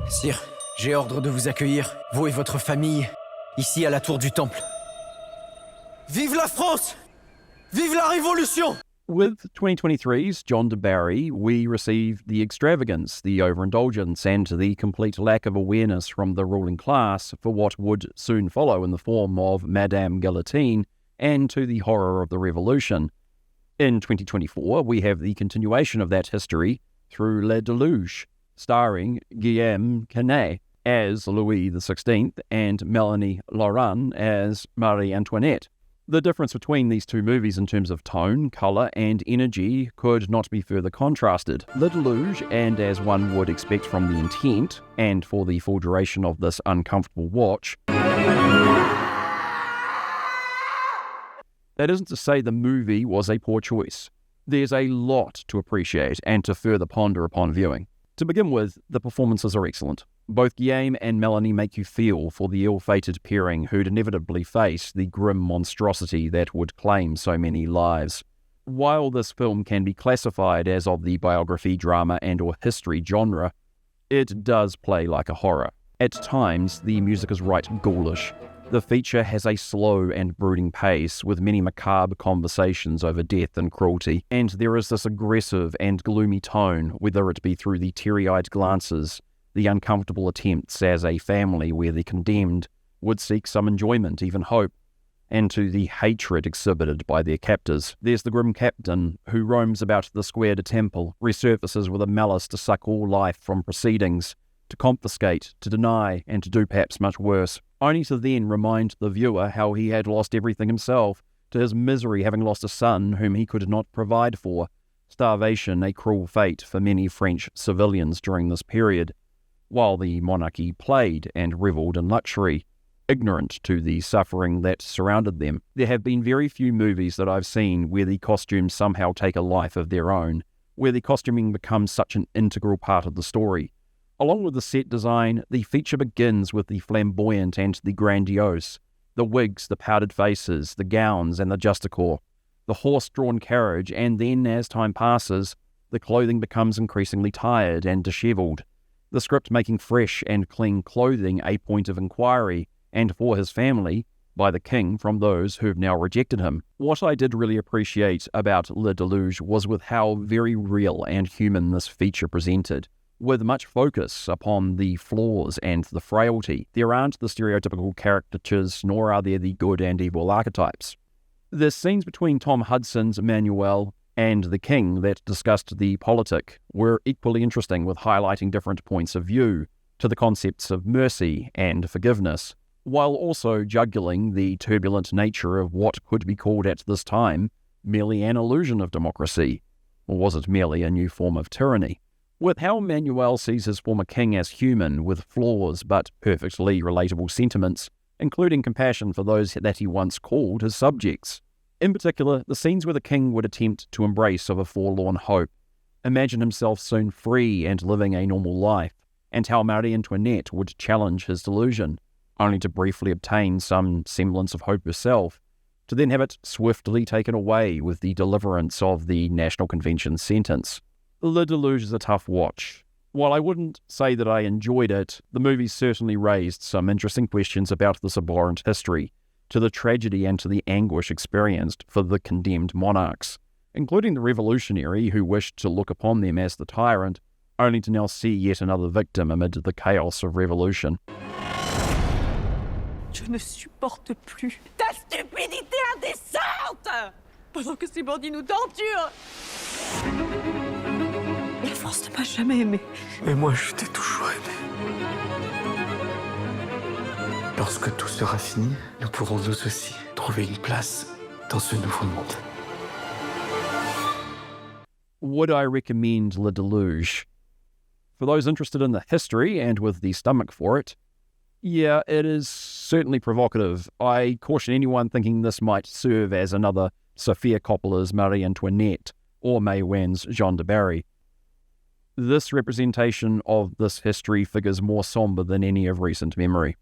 Sire, j'ai ordre de vous accueillir, vous et votre famille, ici à la tour du Temple. Vive la France! Vive la Révolution! With 2023's John de Barry, we receive the extravagance, the overindulgence, and the complete lack of awareness from the ruling class for what would soon follow in the form of Madame Guillotine and to the horror of the Revolution. In 2024, we have the continuation of that history through Le Deluge, starring Guillaume Canet as Louis XVI and Melanie Laurent as Marie Antoinette. The difference between these two movies in terms of tone, colour and energy could not be further contrasted. Le Deluge, and as one would expect from the intent, and for the full duration of this uncomfortable watch, that isn't to say the movie was a poor choice. There's a lot to appreciate and to further ponder upon viewing. To begin with, the performances are excellent. Both Guillaume and Melanie make you feel for the ill-fated pairing who'd inevitably face the grim monstrosity that would claim so many lives. While this film can be classified as of the biography, drama and or history genre, it does play like a horror. At times, the music is right ghoulish. The feature has a slow and brooding pace, with many macabre conversations over death and cruelty, and there is this aggressive and gloomy tone, whether it be through the teary-eyed glances, the uncomfortable attempts as a family where the condemned would seek some enjoyment, even hope, and to the hatred exhibited by their captors. There's the grim captain who roams about the Square de Temple, resurfaces with a malice to suck all life from proceedings, to confiscate, to deny, and to do perhaps much worse, only to then remind the viewer how he had lost everything himself, to his misery having lost a son whom he could not provide for, starvation a cruel fate for many French civilians during this period, while the monarchy played and revelled in luxury, ignorant to the suffering that surrounded them. There have been very few movies that I've seen where the costumes somehow take a life of their own, where the costuming becomes such an integral part of the story. Along with the set design, the feature begins with the flamboyant and the grandiose, the wigs, the powdered faces, the gowns and the justaucorps, the horse-drawn carriage, and then, as time passes, the clothing becomes increasingly tired and dishevelled, the script making fresh and clean clothing a point of inquiry, and for his family, by the king from those who have now rejected him. What I did really appreciate about Le Deluge was with how very real and human this feature presented, with much focus upon the flaws and the frailty. There aren't the stereotypical caricatures, nor are there the good and evil archetypes. The scenes between Tom Hudson's Emmanuel and the king that discussed the politic were equally interesting, with highlighting different points of view to the concepts of mercy and forgiveness, while also juggling the turbulent nature of what could be called at this time merely an illusion of democracy, or was it merely a new form of tyranny? With how Emmanuel sees his former king as human, with flaws but perfectly relatable sentiments, including compassion for those that he once called his subjects. In particular, the scenes where the king would attempt to embrace of a forlorn hope, imagine himself soon free and living a normal life, and how Marie Antoinette would challenge his delusion, only to briefly obtain some semblance of hope herself, to then have it swiftly taken away with the deliverance of the National Convention's sentence. Le Deluge is a tough watch. While I wouldn't say that I enjoyed it, the movie certainly raised some interesting questions about this abhorrent history, to the tragedy and to the anguish experienced for the condemned monarchs, including the revolutionary who wished to look upon them as the tyrant, only to now see yet another victim amid the chaos of revolution. Je ne supporte plus ta stupidité indécente pendant que ces bandits nous torturent. La France ne m'a jamais aimé. Mais moi, je t'ai toujours aimé. Lorsque tout sera fini, nous pourrons nous aussi trouver une place dans ce nouveau monde. Would I recommend Le Deluge? For those interested in the history and with the stomach for it, yeah, it is certainly provocative. I caution anyone thinking this might serve as another Sofia Coppola's Marie Antoinette or May Wan's John de Barry. This representation of this history figures more sombre than any of recent memory.